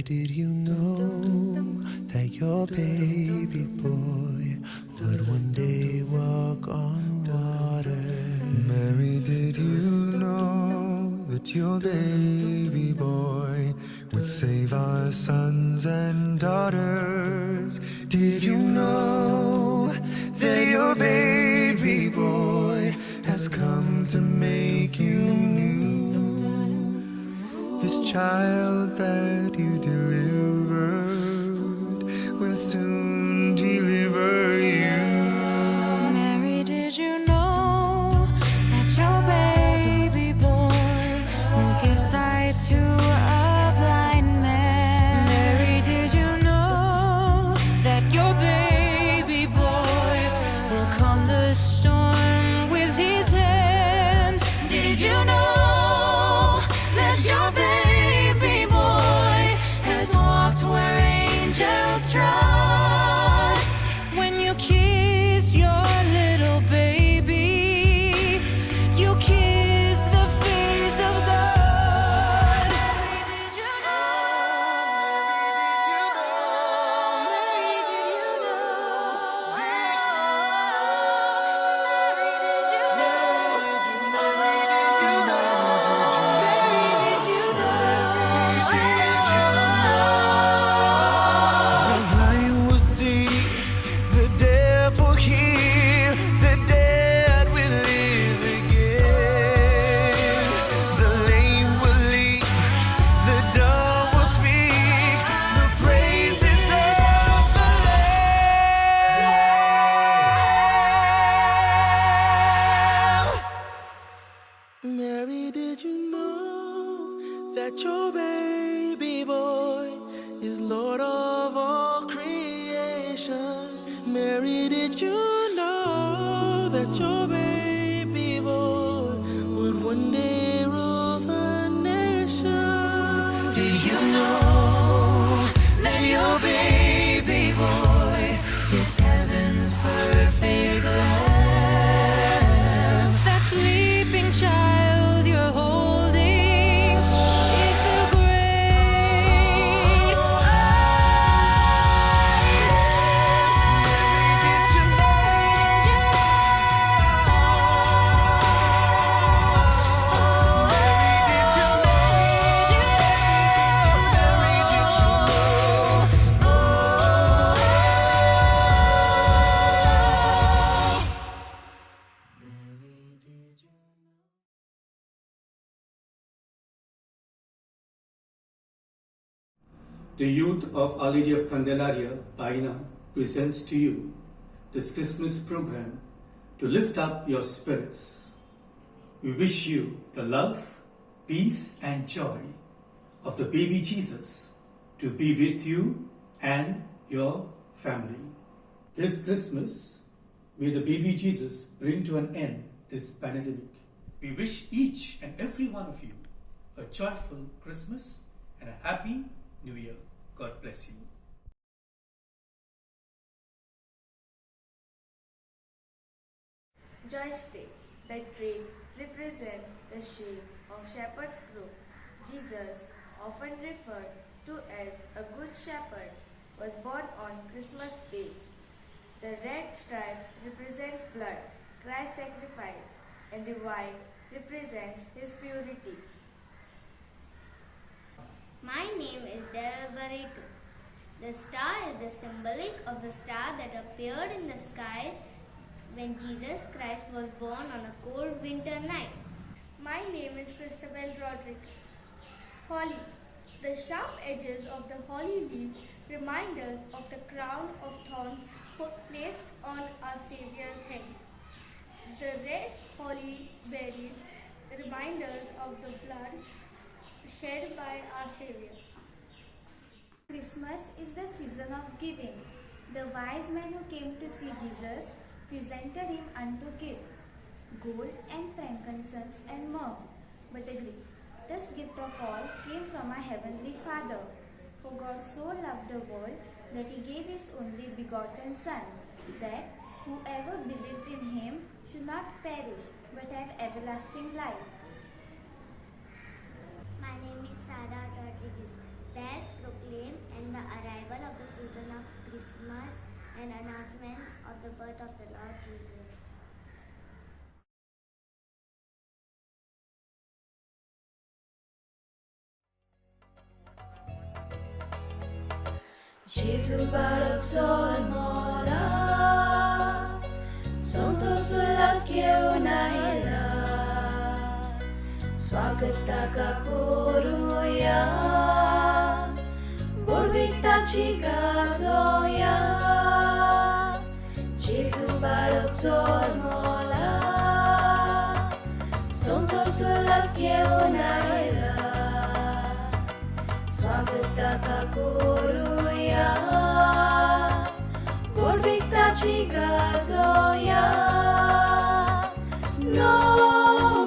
did you know that your baby boy would one day walk on water? Mary, did you know that your baby boy would save our sons and daughters? Did you know that your baby boy has come to make you new? This child that you delivered will soon deliver you. Mary, did you know that your baby boy will give sight to a blind man? Mary, did you know that your baby boy will calm the storm with his hand? Did you know that your baby boy has walked where angels trod? When you kiss your little baby, you kiss the face of God. Mary, did you know? Mary, did you know? Mary, did you know? The blind will see, the deaf will hear, the dead will live again. The lame will leap, the dumb will speak, the praises of the Lamb. Mary, did you know that your baby boy is Lord of all creation? Mary, did you know that your baby boy would one day rule the nation? Did you know that your baby boy is heaven's perfect lamb? That sleeping child you're holding is the great I The youth of Our Lady of Candelaria, Paina, presents to you this Christmas program to lift up your spirits. We wish you the love, peace and joy of the baby Jesus to be with you and your family. This Christmas, may the baby Jesus bring to an end this pandemic. We wish each and every one of you a joyful Christmas and a happy New Year. God bless you. Joystick, the drape represents the shape of shepherd's crook. Jesus, often referred to as a good shepherd, was born on Christmas Day. The red stripes represents blood, Christ's sacrifice, and the white represents his purity. My name is Del Barreto. The star is the symbolic of the star that appeared in the sky when Jesus Christ was born on a cold winter night. My name is Christabel Rodriguez. Holly. The sharp edges of the holly leaf remind us of the crown of thorns placed on our Saviour's head. The red holly berries remind us of the blood shed by our Saviour. Christmas is the season of giving. The wise men who came to see Jesus presented him unto gifts, gold and frankincense and myrrh. But the greatest gift of all came from our heavenly Father. For God so loved the world that he gave his only begotten Son, that whoever believed in him should not perish but have everlasting life. My name is Sarah Rodriguez. Bells proclaim and the arrival of the season of Christmas and announcement of the birth of the Lord Jesus. Jésus balak solmola, Santo sulas keunahila, Swagata kakuruya, Borvikta chigazoya, Jésus balak solmola, Santo sulas keunahila, Swagata kakuruya, Borvikta chigazoya. No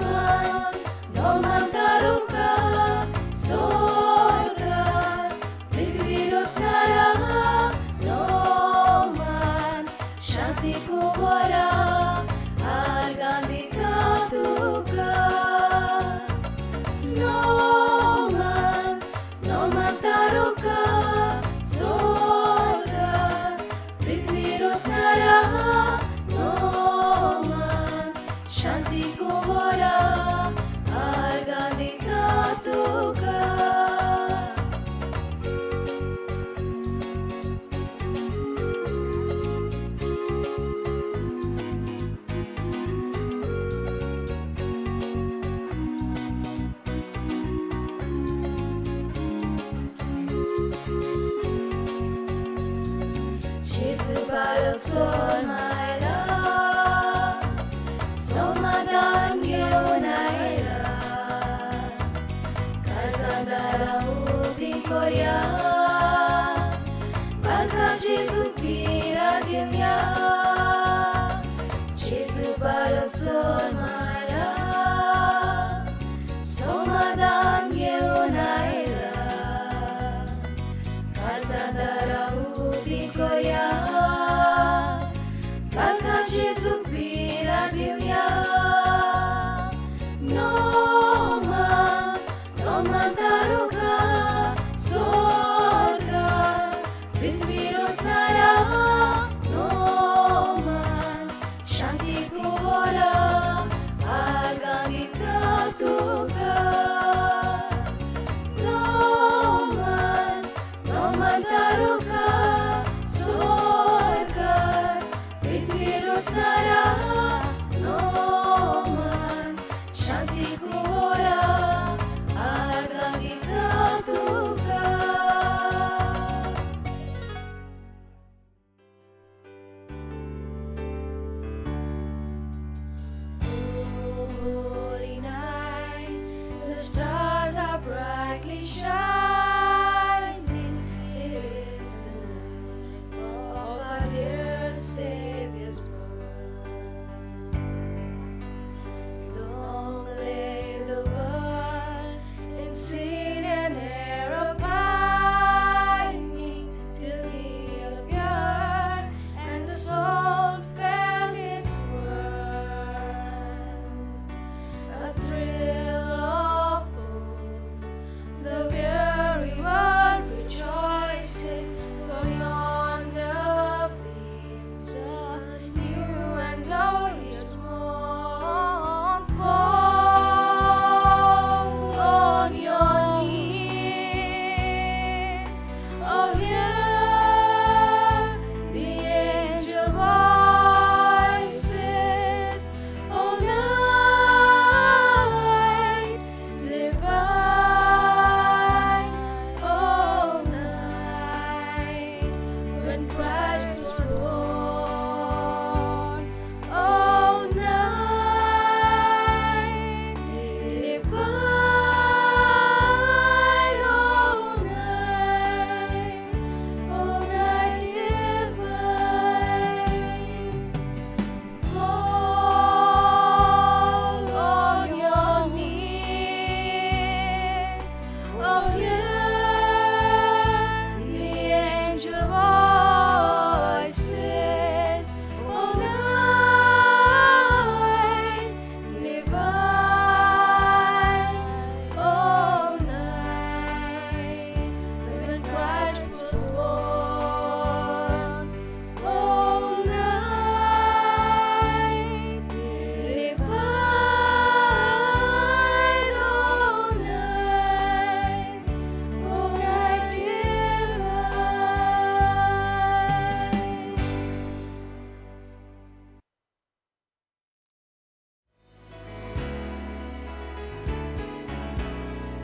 man taruka, sorgar, prithvi rochnara, no man shanti kubara, argandita tuka. No man taruka, sorgar, prithvi rochnara, no man shanti kubara, argandita tuka. Jésus balak solmaila, Somadan yeonaila, Kazandara uti korea, Balka Jésus pira divya, Jésus balak solmaila, Somadan yeonaila, Kazandara uti korea, Balka Jésus pira divya. No man taruka, sorgar, prithvi rochnara, no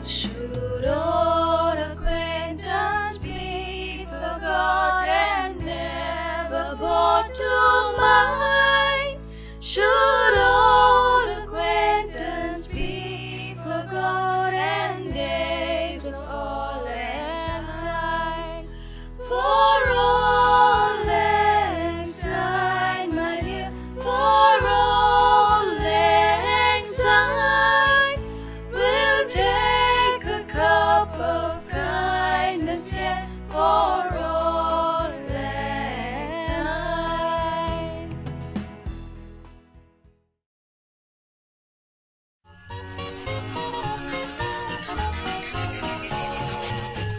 Should old acquaintance be forgot and never brought to mind? Should old acquaintance be forgot and days of all anxiety? For all anxiety, my dear, for all anxiety, we'll take a cup of kindness here for all anxiety.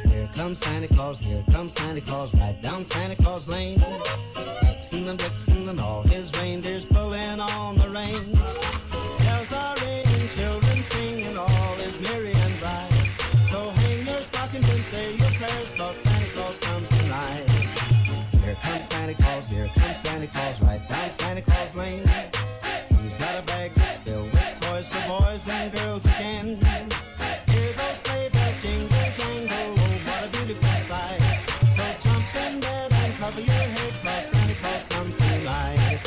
Here comes Santa Claus, here comes Santa Claus, right down Santa Claus Lane. Vixen and all his reindeers pulling on the reins. Bells are ringing, children singing, all is merry and bright. So hang your stockings and say your prayers, 'cause Santa Claus comes tonight. Here comes Santa Claus, here comes Santa Claus, right down Santa Claus Lane. He's got a bag that's filled with toys for boys and girls again. Hear those sleigh bells jingle, jangle, oh, what a beautiful sight. So jump in bed and cover your head, 'cause Santa Claus comes tonight.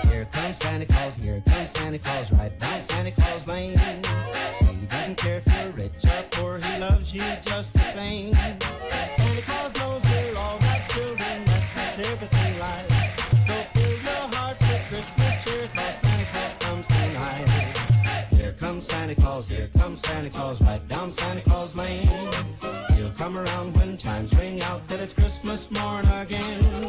Here comes Santa Claus, here comes Santa Claus, right down Santa Claus Lane. He doesn't care if you're rich or poor, he loves you just the same. Santa Claus knows we're all God's children, that makes everything right. So fill your hearts with Christmas cheer, 'cause Santa Claus comes tonight. Here comes Santa Claus, here comes Santa Claus, right down Santa Claus Lane. He'll come around when chimes ring out that it's Christmas morn again.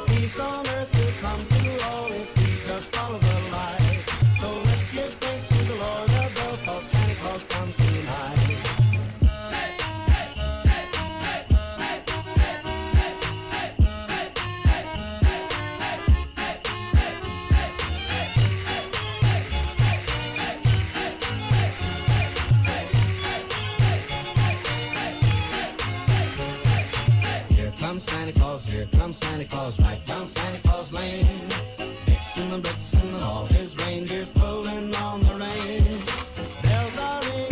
Peace on earth will come to all if we just follow the light. So let's give thanks to the Lord above, 'cause Santa Claus comes tonight. Here comes Santa Claus, here comes Santa Claus, right down Santa Claus Lane. Vixen and Blitzen and all his reindeers pulling on the reins. Bells are ringing,